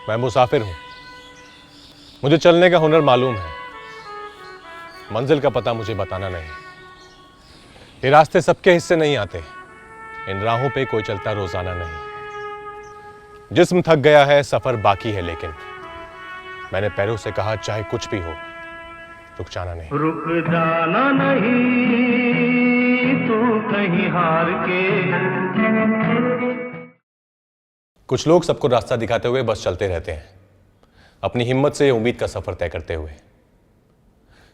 मैं मुसाफिर हूँ, मुझे चलने का हुनर मालूम है, मंजिल का पता मुझे बताना नहीं। ये रास्ते सबके हिस्से नहीं आते, इन राहों पे कोई चलता रोजाना नहीं। जिस्म थक गया है, सफर बाकी है, लेकिन मैंने पैरों से कहा चाहे कुछ भी हो, रुक जाना नहीं। रुक जाना नहीं, तू कहीं हार के। कुछ लोग सबको रास्ता दिखाते हुए बस चलते रहते हैं, अपनी हिम्मत से उम्मीद का सफर तय करते हुए।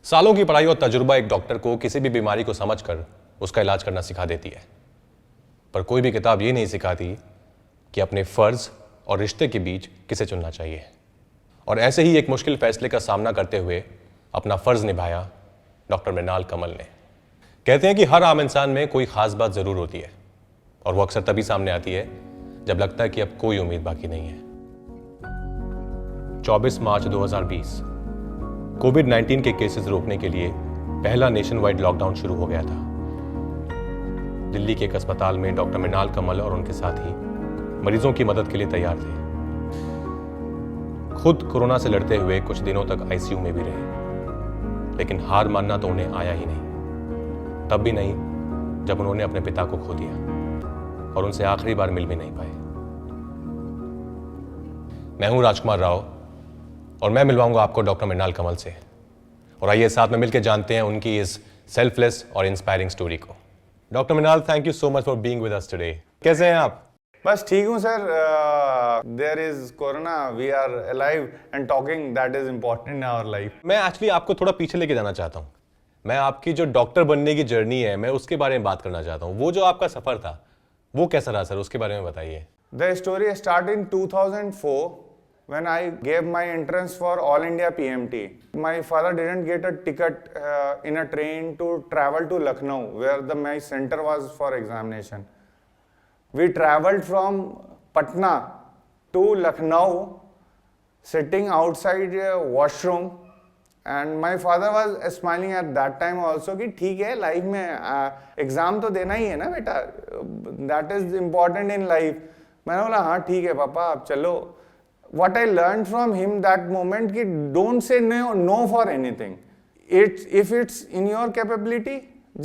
सालों की पढ़ाई और तजुर्बा एक डॉक्टर को किसी भी बीमारी को समझकर उसका इलाज करना सिखा देती है, पर कोई भी किताब ये नहीं सिखाती कि अपने फर्ज और रिश्ते के बीच किसे चुनना चाहिए। और ऐसे ही एक मुश्किल फैसले का सामना करते हुए अपना फर्ज निभाया डॉक्टर मृणाल कमल ने। कहते हैं कि हर आम इंसान में कोई खास बात जरूर होती है, और वो अक्सर तभी सामने आती है जब लगता है कि अब कोई उम्मीद बाकी नहीं है। 24 मार्च 2020 कोविड-19 के केसेस रोकने के लिए पहला नेशन वाइड लॉकडाउन शुरू हो गया था। दिल्ली के एक अस्पताल में डॉक्टर मृणाल कमल और उनके साथी मरीजों की मदद के लिए तैयार थे। खुद कोरोना से लड़ते हुए कुछ दिनों तक आईसीयू में भी रहे, लेकिन हार मानना तो उन्हें आया ही नहीं। तब भी नहीं जब उन्होंने अपने पिता को खो दिया और उनसे आखिरी बार मिल भी नहीं पाए। मैं हूं राजकुमार राव और मैं मिलवाऊंगा आपको डॉक्टर मृणाल कमल से। और आइए साथ में मिलकर जानते हैं उनकी इस सेल्फलेस और इंस्पायरिंग स्टोरी को। Doctor Mrinal, thank you so much for being with us today. कैसे हैं आप? बस ठीक हूँ sir. There is corona, we are alive and talking, that is important in our life. मैं एक्चुअली आपको थोड़ा पीछे लेके जाना चाहता हूँ। मैं आपकी जो डॉक्टर बनने की जर्नी है, मैं उसके बारे में बात करना चाहता हूँ। वो जो आपका सफर था वो कैसा रहा सर, उसके बारे में बताइए। The story start in 2004 when I gave my entrance for All India PMT. My father didn't get a ticket in a train to travel to Lucknow, where my center was for examination. We traveled from Patna to Lucknow, sitting outside a washroom, and my father was smiling at that time also कि ठीक है, life में exam तो देना ही है ना बेटा, that is important in life. मैंने बोला हाँ ठीक है पापा, आप चलो। What I learned from him that moment कि don't say no for anything. If it's in your capability,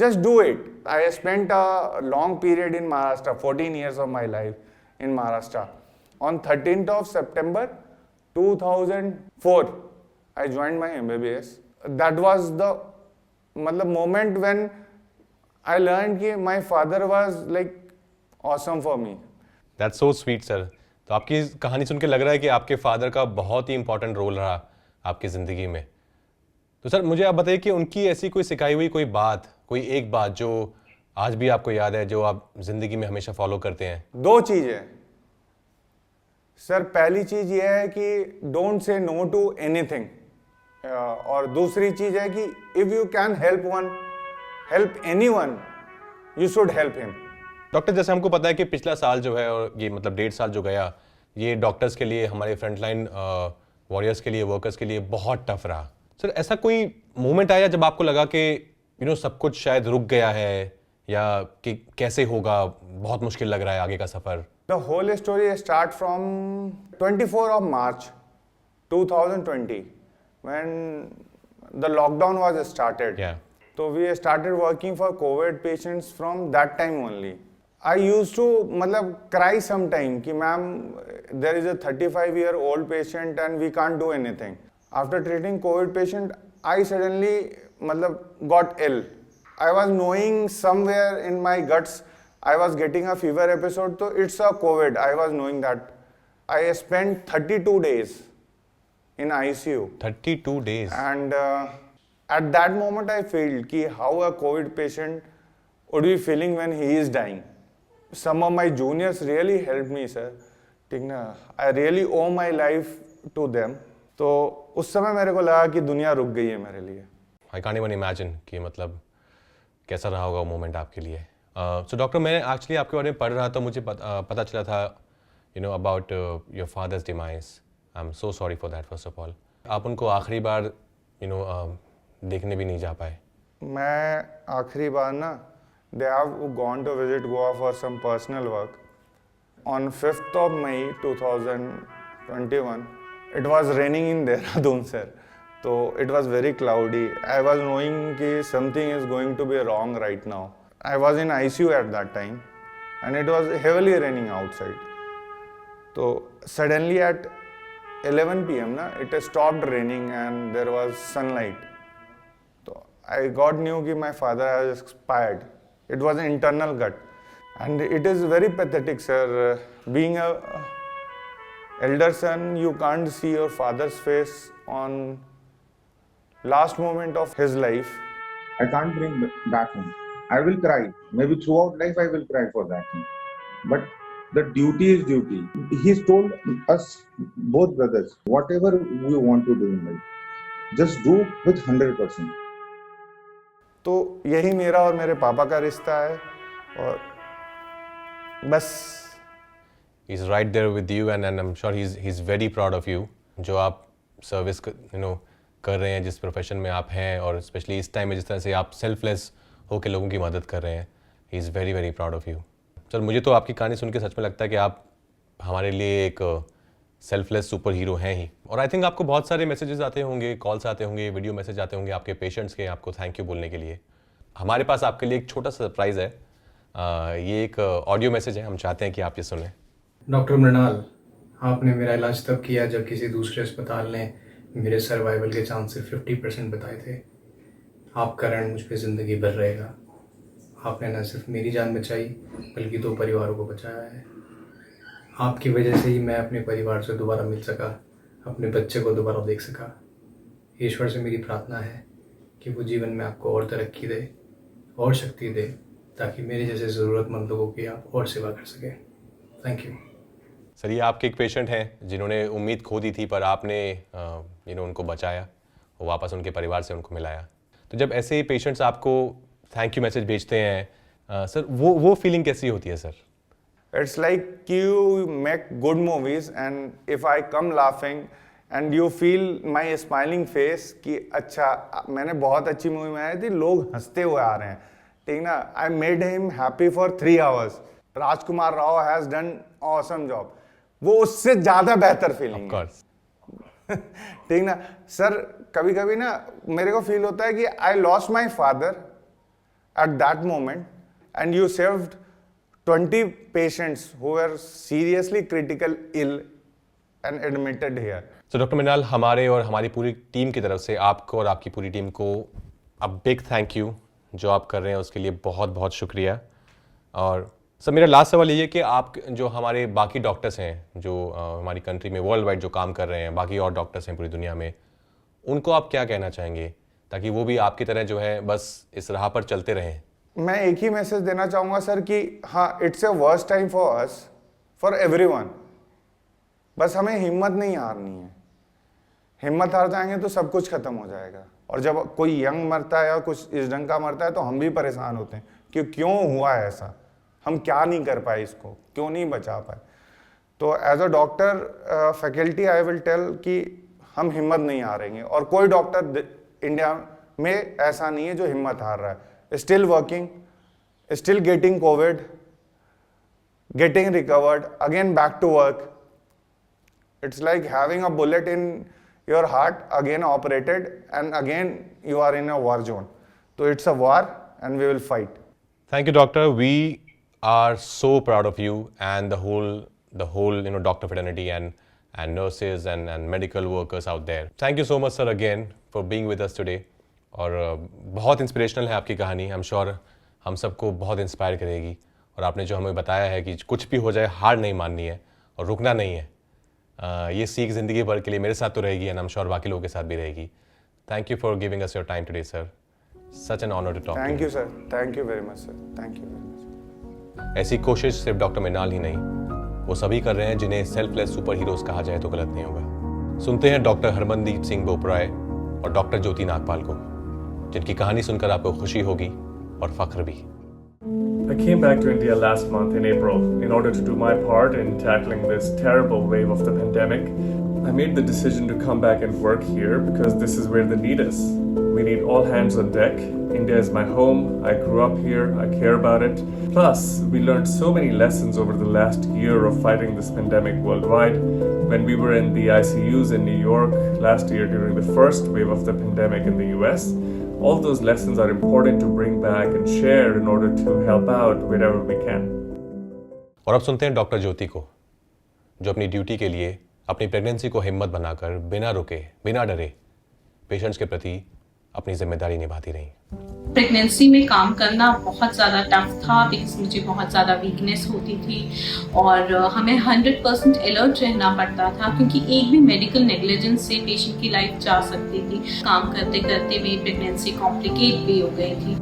just do it. I spent a long period in Maharashtra, 14 years of my life in Maharashtra. On 13th of September 2004, I joined my MBBS. That was the moment when I learned कि my father was like awesome for me. That's so sweet, sir. तो आपकी कहानी सुन के लग रहा है कि आपके फादर का बहुत ही इंपॉर्टेंट रोल रहा आपकी ज़िंदगी में। तो सर मुझे आप बताइए कि उनकी ऐसी कोई सिखाई हुई कोई बात, कोई एक बात जो आज भी आपको याद है, जो आप ज़िंदगी में हमेशा फॉलो करते हैं। दो चीज़ें सर। पहली चीज़ ये है कि don't say no to anything, और दूसरी चीज़ है कि if you can help anyone, you should help him. Doctor, जैसे हमको पता है कि पिछला साल जो है, और ये 1.5 साल जो गया, ये डॉक्टर्स के लिए, हमारे फ्रंटलाइन वॉरियर्स के लिए, वर्कर्स के लिए बहुत टफ रहा। सर ऐसा कोई मोमेंट आया जब आपको लगा कि सब कुछ शायद रुक गया है, या कि कैसे होगा, बहुत मुश्किल लग रहा है आगे का सफर? The whole story start from 24 of March 2020 when the lockdown was started. Yeah. So we started working for COVID patients from that time only. I used to cry sometime कि ma'am, there is a 35-year-old patient and we can't do anything. After treating COVID patient, I suddenly got ill. I was knowing somewhere in my guts I was getting a fever episode, so it's a COVID. I was knowing that. I spent 32 days in ICU. 32 days. And at that moment I felt कि how a COVID patient would be feeling when he is dying. Some of my juniors really helped me, sir. ठीक ना, I really owe my life to them. तो उस समय मेरे को लगा कि दुनिया रुक गई है मेरे लिए। I can't even imagine कि कैसा रहा होगा वो मोमेंट आपके लिए। सो डॉक्टर, मैं एक्चुअली आपके बारे में पढ़ रहा था, मुझे पता चला था about your fathers demise. I am so sorry for that first of all. आप उनको आखिरी बार देखने भी नहीं जा पाए। मैं आखिरी बार ना, they have gone to visit Goa for some personal work. On 5th of May 2021, It was raining in Dehradun, sir. So it was very cloudy. I was knowing that something is going to be wrong right now. I was in ICU at that time, and it was heavily raining outside. So suddenly at 11 p.m. it stopped raining and there was sunlight. So I got knew that my father has expired. It was an internal gut, and it is very pathetic, sir. Being a elder son, you can't see your father's face on last moment of his life. I can't bring back home. I will cry. Maybe throughout life I will cry for that thing. But the duty is duty. He's told us, both brothers, whatever we want to do in life, just do with 100%. तो यही मेरा और मेरे पापा का रिश्ता है और बस He's right there with you and I'm sure he's very proud of you जो आप सर्विस कर रहे हैं जिस प्रोफेशन में आप हैं और स्पेशली इस टाइम में जिस तरह से आप सेल्फलेस होकर लोगों की मदद कर रहे हैं he is very very proud of you sir मुझे तो आपकी कहानी सुन के सच में लगता है कि आप हमारे लिए एक सेल्फलेस सुपर हीरो हैं ही और आई थिंक आपको बहुत सारे मैसेजेस आते होंगे कॉल्स आते होंगे वीडियो मैसेज आते होंगे आपके पेशेंट्स के आपको थैंक यू बोलने के लिए हमारे पास आपके लिए एक छोटा सा सरप्राइज़ है ये एक ऑडियो मैसेज है हम चाहते हैं कि आप ये सुने डॉक्टर मृणाल आपने मेरा इलाज तब किया जब किसी दूसरे अस्पताल ने मेरे सर्वाइवल के चांस सिर्फ 50% बताए थे आपका कारण मुझ पर ज़िंदगी भर रहेगा आपने न सिर्फ मेरी जान बचाई बल्कि 2 परिवारों को बचाया है आपकी वजह से ही मैं अपने परिवार से दोबारा मिल सका अपने बच्चे को दोबारा देख सका ईश्वर से मेरी प्रार्थना है कि वो जीवन में आपको और तरक्की दे और शक्ति दे ताकि मेरे जैसे ज़रूरतमंद लोगों की आप और सेवा कर सकें थैंक यू सर ये आपके एक पेशेंट हैं जिन्होंने उम्मीद खो दी थी पर आपने उनको बचाया और वापस उनके परिवार से उनको मिलाया तो जब ऐसे ही पेशेंट्स आपको थैंक यू मैसेज भेजते हैं सर वो फीलिंग कैसी होती है sir It's like you make good movies and if I come laughing and you feel my smiling face कि अच्छा मैंने बहुत अच्छी मूवी बनाई थी लोग हंसते हुए आ रहे हैं ठीक ना I made him happy for 3 होurs Rajkumar Rao has done awesome job वो उससे ज़्यादा बेहतर फीलिंग है ठीक ना सर कभी कभी ना मेरे को फील होता है कि I lost my father at that moment and you saved 20 patients who were seriously critical ill and admitted here. So doctor Mrinal हमारे और हमारी पूरी टीम की तरफ से आपको और आपकी पूरी टीम को अ बिग थैंक यू जो आप कर रहे हैं उसके लिए बहुत बहुत शुक्रिया और सर मेरा लास्ट सवाल ये है कि आप जो हमारे बाकी डॉक्टर्स हैं जो हमारी कंट्री में वर्ल्ड वाइड जो काम कर रहे हैं बाकी और डॉक्टर्स हैं पूरी दुनिया में उनको आप क्या कहना चाहेंगे ताकि वो भी आपकी तरह जो है बस इस राह पर चलते रहें मैं एक ही मैसेज देना चाहूँगा सर कि हाँ it's a worst time for us for everyone बस हमें हिम्मत नहीं हारनी है हिम्मत हार जाएंगे तो सब कुछ खत्म हो जाएगा और जब कोई यंग मरता है या कुछ इस ढंग का मरता है तो हम भी परेशान होते हैं कि क्यों हुआ है ऐसा हम क्या नहीं कर पाए इसको क्यों नहीं बचा पाए तो as a doctor faculty I will tell कि हम हिम्मत नहीं हारेंगे और कोई डॉक्टर इंडिया में ऐसा नहीं है जो हिम्मत हार रहा है still working, still getting COVID, getting recovered, again back to work. It's like having a bullet in your heart, again operated, and again you are in a war zone. So it's a war, and we will fight. Thank you, doctor. We are so proud of you and the whole doctor fraternity and nurses and medical workers out there. Thank you so much, sir, again for being with us today. और बहुत inspirational है आपकी कहानी I am sure हम सबको बहुत inspire करेगी और आपने जो हमें बताया है कि कुछ भी हो जाए हार नहीं माननी है और रुकना नहीं है ये सीख ज़िंदगी भर के लिए मेरे साथ तो रहेगी एंड आई एम श्योर बाकी लोगों के साथ भी रहेगी thank you for giving us your time today sir such an honour to talk thank you sir thank you very much sir thank you very much ऐसी कोशिश सिर्फ डॉक्टर मृणाल ही नहीं वो सभी कर रहे हैं जिन्हें सेल्फलेस सुपर हीरोज कहा जाए तो गलत नहीं होगा सुनते हैं डॉक्टर हरमनदीप सिंह बोपराय और डॉक्टर ज्योति नागपाल को जिनकी कहानी सुनकर आपको खुशी होगी और फख्र भी I came back to India last month in April in order to do my part in tackling this terrible wave of the pandemic. I made the decision to come back and work here because this is where the need is. We need all hands on deck. India is my home. I grew up here. I care about it. Plus, we learned so many lessons over the last year of fighting this pandemic worldwide. When we were in the ICUs in New York last year during the first wave of the pandemic in the US, all those lessons are important to bring back and share in order to help out wherever we can. और अब सुनते हैं doctor ज्योति को, जो अपनी duty के लिए अपनी प्रेगनेंसी को हिम्मत बनाकर बिना रुके बिना डरे पेशेंट्स के प्रति अपनी जिम्मेदारी निभाती रही। प्रेगनेंसी में काम करना बहुत ज़्यादा टफ था बिकॉज मुझे बहुत ज़्यादा वीकनेस होती थी और हमें 100% अलर्ट रहना पड़ता था क्योंकि एक भी मेडिकल नेग्लिजेंस से पेशेंट की लाइफ जा सकती थी। काम करते करते मेरी प्रेगनेंसी कॉम्प्लिकेट भी हो गई थी।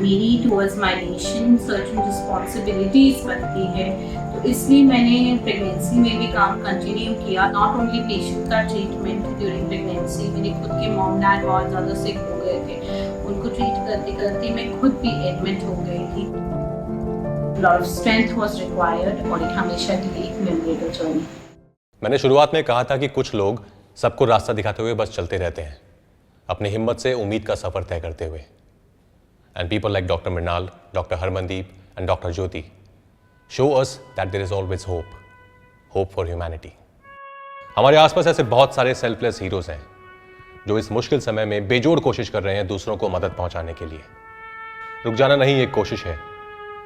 मेरी towards my nation certain responsibilities बनती है, तो इसलिए मैंने प्रेगनेंसी में भी काम कंटिन्यू किया। नॉट ओनली पेशेंट का ट्रीटमेंट ड्यूरिंग प्रेगनेंसी, मेरे खुद के मॉम डैड बहुत ज़्यादा सिक हो गए थे, उनको ट्रीट करते करते मैं खुद भी एडमिट हो गई थी। Lot of strength was required और एक हमेशा के लिए एक मेमोरेबल जर्नी। मैंने शुरुआत में कहा था कि कुछ लोग सबको रास्ता दिखाते हुए बस चलते रहते हैं, अपनी हिम्मत से उम्मीद का सफर तय करते हुए। And people like Dr. Mrinal, Dr. Harmandeep and Dr. Jyoti show us that there is always hope for humanity. हमारे आसपास ऐसे बहुत सारे सेल्फलेस हीरोज हैं जो इस मुश्किल समय में बेजोड़ कोशिश कर रहे हैं दूसरों को मदद पहुंचाने के लिए। रुक जाना नहीं एक कोशिश है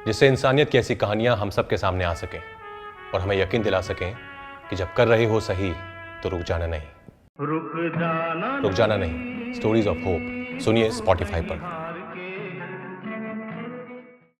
जिससे इंसानियत की ऐसी कहानियां हम सब के सामने आ सकें और हमें यकीन दिला सकें कि जब कर रहे हो सही तो रुक जाना नहीं। स्टोरीज ऑफ होप सुनिए Spotify पर।